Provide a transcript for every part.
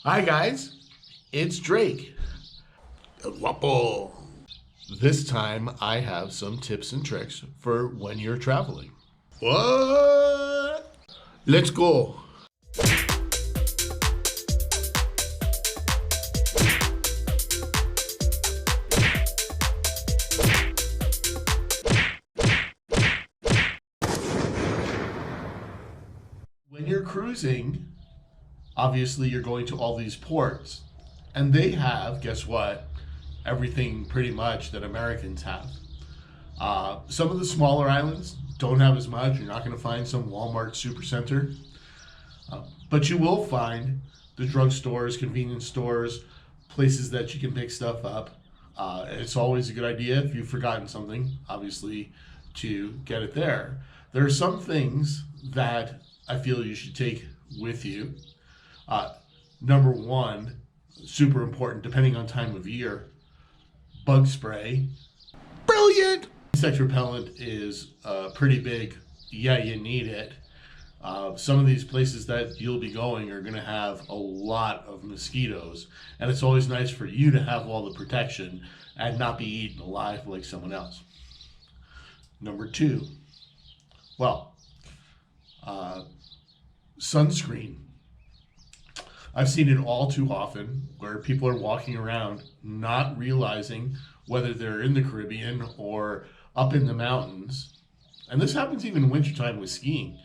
Hi guys, it's Drake. El Guapo. This time I have some tips and tricks for when you're traveling. What? Let's go. When you're cruising, obviously you're going to all these ports, and they have, guess what, everything pretty much that Americans have. Some of the smaller islands don't have as much. You're not going to find some Walmart supercenter, but you will find the drugstores, convenience stores, places that you can pick stuff up. It's always a good idea if you've forgotten something, obviously, to get it there. There are some things that I feel you should take with you. Number one, super important, depending on time of year, bug spray. Brilliant! Insect repellent is pretty big. Yeah, you need it. Some of these places that you'll be going are going to have a lot of mosquitoes, and it's always nice for you to have all the protection and not be eaten alive like someone else. Number two, sunscreen. I've seen it all too often where people are walking around not realizing whether they're in the Caribbean or up in the mountains, and this happens even in wintertime with skiing,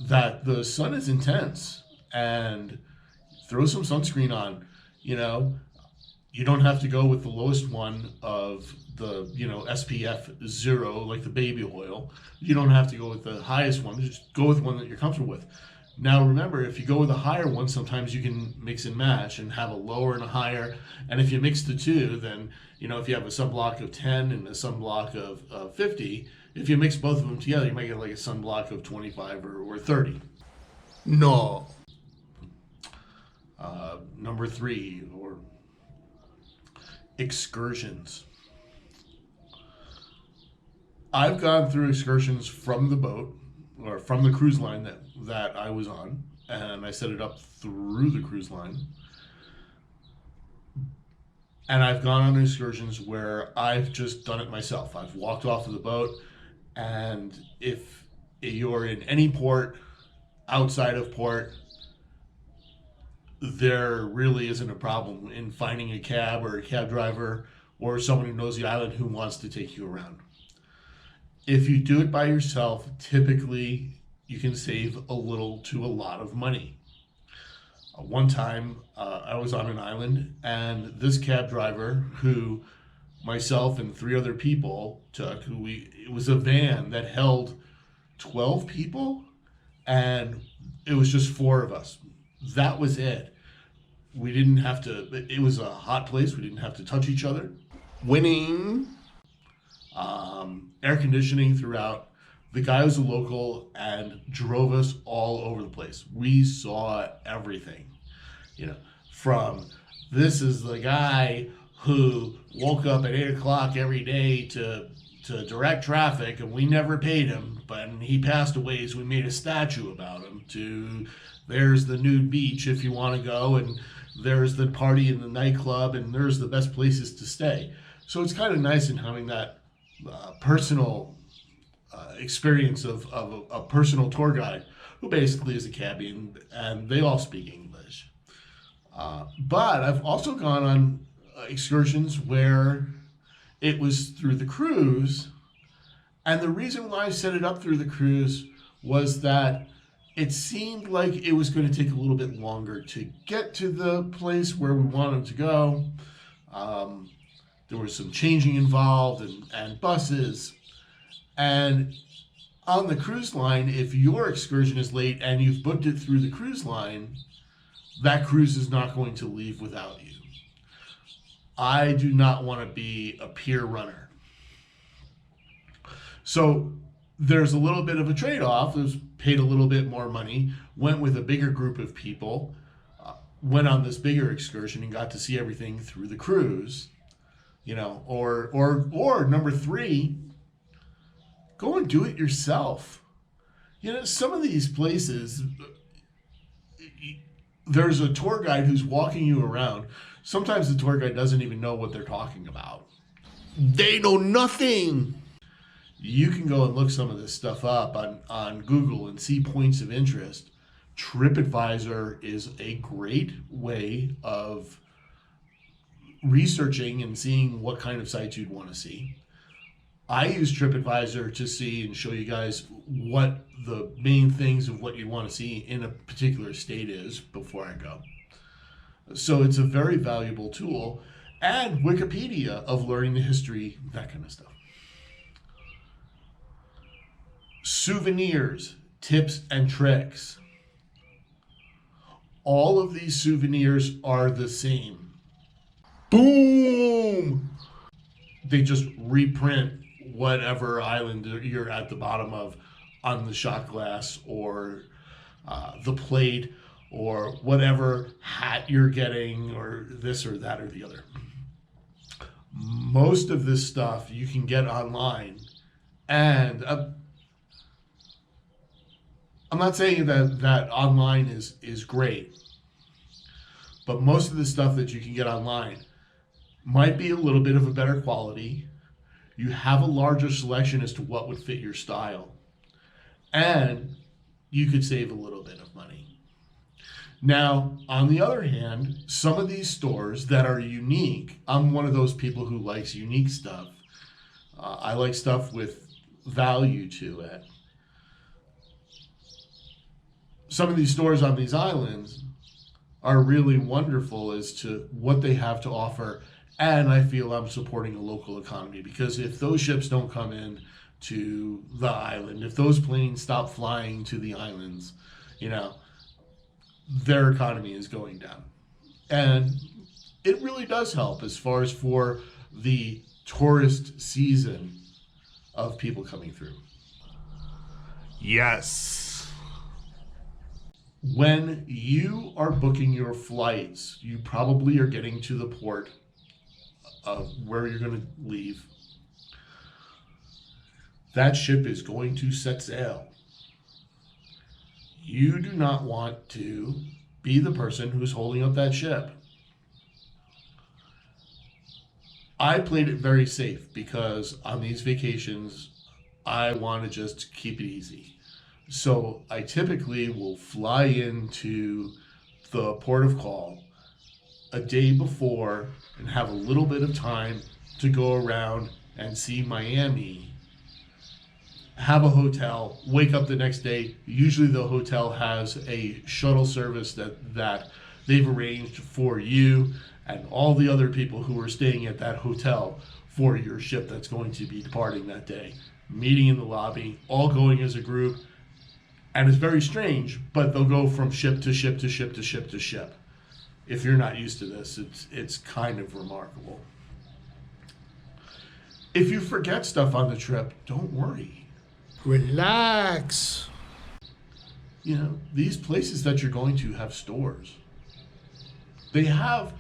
that the sun is intense, and throw some sunscreen on. You don't have to go with the lowest one of the SPF 0, like the baby oil. You don't have to go with the highest one. Just go with one that you're comfortable with. Now remember, if you go with a higher one, sometimes you can mix and match and have a lower and a higher. And if you mix the two, then if you have a sunblock of 10 and a sunblock of 50, if you mix both of them together, you might get like a sunblock of 25 or 30. No. Number three, or excursions. I've gone through excursions from the boat or from the cruise line that I was on, and I set it up through the cruise line. And I've gone on excursions where I've just done it myself. I've walked off of the boat, and if you're in any port outside of port, there really isn't a problem in finding a cab or a cab driver or someone who knows the island who wants to take you around. If you do it by yourself, typically you can save a little to a lot of money. One time I was on an island, and this cab driver who myself and three other people took, it was a van that held 12 people, and it was just four of us. That was it. We didn't have to, it was a hot place. We didn't have to touch each other. Winning. Air conditioning throughout. The guy was a local and drove us all over the place. We saw everything, from this is the guy who woke up at 8 o'clock every day to direct traffic, and we never paid him, but he passed away, so we made a statue about him, to there's the nude beach if you want to go, and there's the party in the nightclub, and there's the best places to stay. So it's kind of nice in having that personal experience of a personal tour guide who basically is a cabbie, and they all speak English. But I've also gone on excursions where it was through the cruise, and the reason why I set it up through the cruise was that it seemed like it was going to take a little bit longer to get to the place where we wanted to go. There was some changing involved and buses. And on the cruise line, if your excursion is late and you've booked it through the cruise line, that cruise is not going to leave without you. I do not want to be a pier runner. So there's a little bit of a trade-off. There's paid a little bit more money, went with a bigger group of people, went on this bigger excursion and got to see everything through the cruise. Or number three, go and do it yourself. Some of these places, there's a tour guide who's walking you around. Sometimes the tour guide doesn't even know what they're talking about. They know nothing. You can go and look some of this stuff up on Google and see points of interest. TripAdvisor is a great way of researching and seeing what kind of sites you'd want to see. I use TripAdvisor to see and show you guys what the main things of what you want to see in a particular state is before I go. So it's a very valuable tool, and Wikipedia of learning the history, that kind of stuff. Souvenirs, tips, and tricks. All of these souvenirs are the same. Boom! They just reprint whatever island you're at the bottom of on the shot glass or the plate or whatever hat you're getting or this or that or the other. Most of this stuff you can get online, and I'm not saying that online is great, but most of the stuff that you can get online might be a little bit of a better quality. You have a larger selection as to what would fit your style, and you could save a little bit of money. Now, on the other hand, some of these stores that are unique, I'm one of those people who likes unique stuff. I like stuff with value to it. Some of these stores on these islands are really wonderful as to what they have to offer, and I feel I'm supporting a local economy, because if those ships don't come in to the island, if those planes stop flying to the islands, their economy is going down. And it really does help as far as for the tourist season of people coming through. Yes. When you are booking your flights, you probably are getting to the port of where you're going to leave. That ship is going to set sail. You do not want to be the person who's holding up that ship. I played it very safe because on these vacations, I want to just keep it easy. So I typically will fly into the port of call a day before and have a little bit of time to go around and see Miami, have a hotel, wake up the next day. Usually the hotel has a shuttle service that they've arranged for you and all the other people who are staying at that hotel for your ship that's going to be departing that day. Meeting in the lobby, all going as a group. And it's very strange, but they'll go from ship to ship to ship to ship to ship. If you're not used to this, it's kind of remarkable. If you forget stuff on the trip, don't worry. Relax. These places that you're going to have stores. They have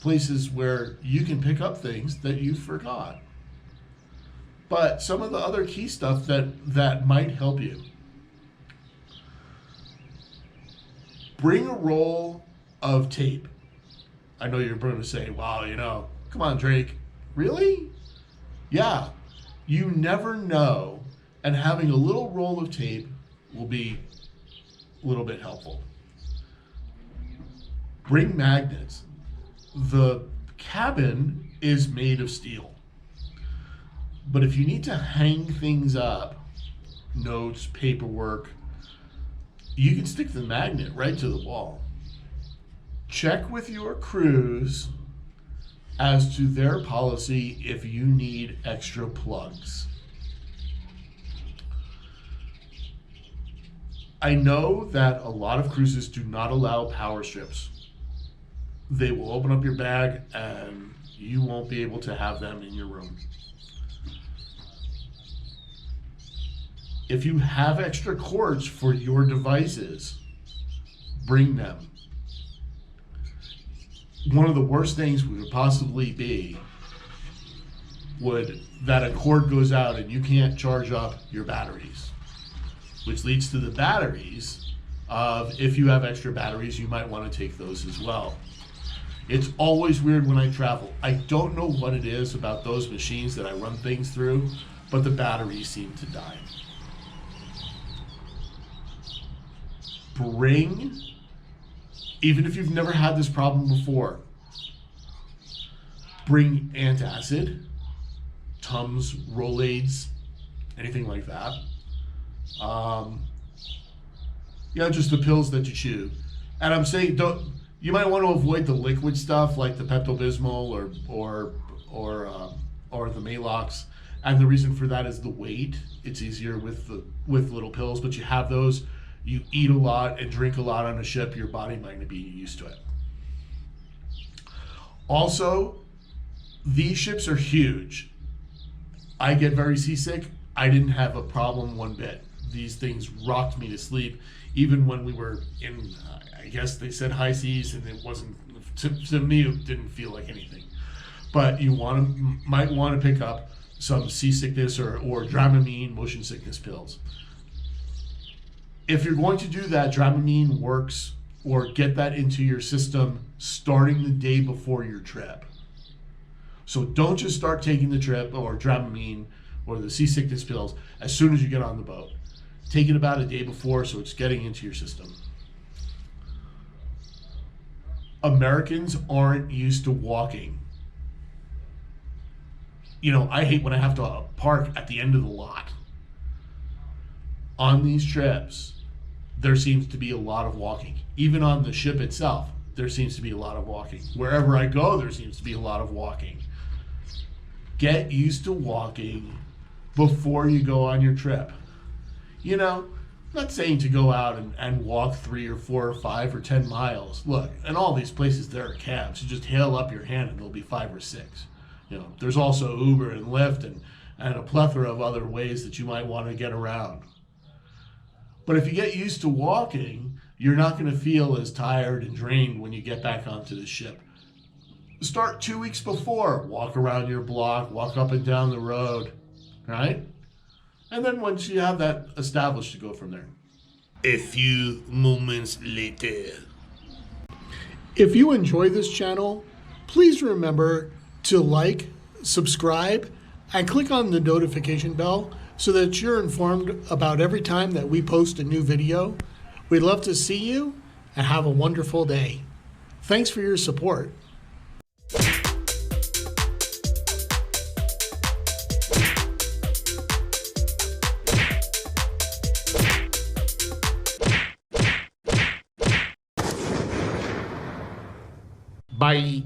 places where you can pick up things that you forgot. But some of the other key stuff that might help you. Bring a roll of tape. I know you're going to say, wow, come on, Drake. Really? Yeah. You never know. And having a little roll of tape will be a little bit helpful. Bring magnets. The cabin is made of steel. But if you need to hang things up, notes, paperwork, you can stick the magnet right to the wall. Check with your crews as to their policy if you need extra plugs. I know that a lot of cruises do not allow power strips. They will open up your bag and you won't be able to have them in your room. If you have extra cords for your devices, bring them. One of the worst things would possibly be that a cord goes out and you can't charge up your batteries, which leads to the batteries of if you have extra batteries, you might want to take those as well. It's always weird when I travel. I don't know what it is about those machines that I run things through, but the batteries seem to die. Bring, even if you've never had this problem before, bring antacid, Tums, Rolaids, anything like that. Just the pills that you chew. And I'm saying, you might want to avoid the liquid stuff like the Pepto-Bismol or the Malox. And the reason for that is the weight. It's easier with little pills, but you have those. You eat a lot and drink a lot on a ship, your body might not be used to it. Also, these ships are huge. I get very seasick. I didn't have a problem one bit. These things rocked me to sleep, even when we were in, I guess they said high seas, and it wasn't, to me, it didn't feel like anything. But you might want to pick up some seasickness or Dramamine motion sickness pills. If you're going to do that, Dramamine works, or get that into your system starting the day before your trip. So don't just start taking the trip or Dramamine or the seasickness pills as soon as you get on the boat. Take it about a day before so it's getting into your system. Americans aren't used to walking. I hate when I have to park at the end of the lot. On these trips, there seems to be a lot of walking. Even on the ship itself, there seems to be a lot of walking. Wherever I go, there seems to be a lot of walking. Get used to walking before you go on your trip. I'm not saying to go out and walk 3 or 4 or 5 or 10 miles. Look, in all these places there are cabs. You just hail up your hand and there'll be 5 or 6. There's also Uber and Lyft and a plethora of other ways that you might want to get around. But if you get used to walking, you're not going to feel as tired and drained when you get back onto the ship. Start 2 weeks before. Walk around your block, walk up and down the road, right? And then once you have that established, to go from there. A few moments later. If you enjoy this channel, please remember to like, subscribe, and click on the notification bell so that you're informed about every time that we post a new video. We'd love to see you and have a wonderful day. Thanks for your support. Bye.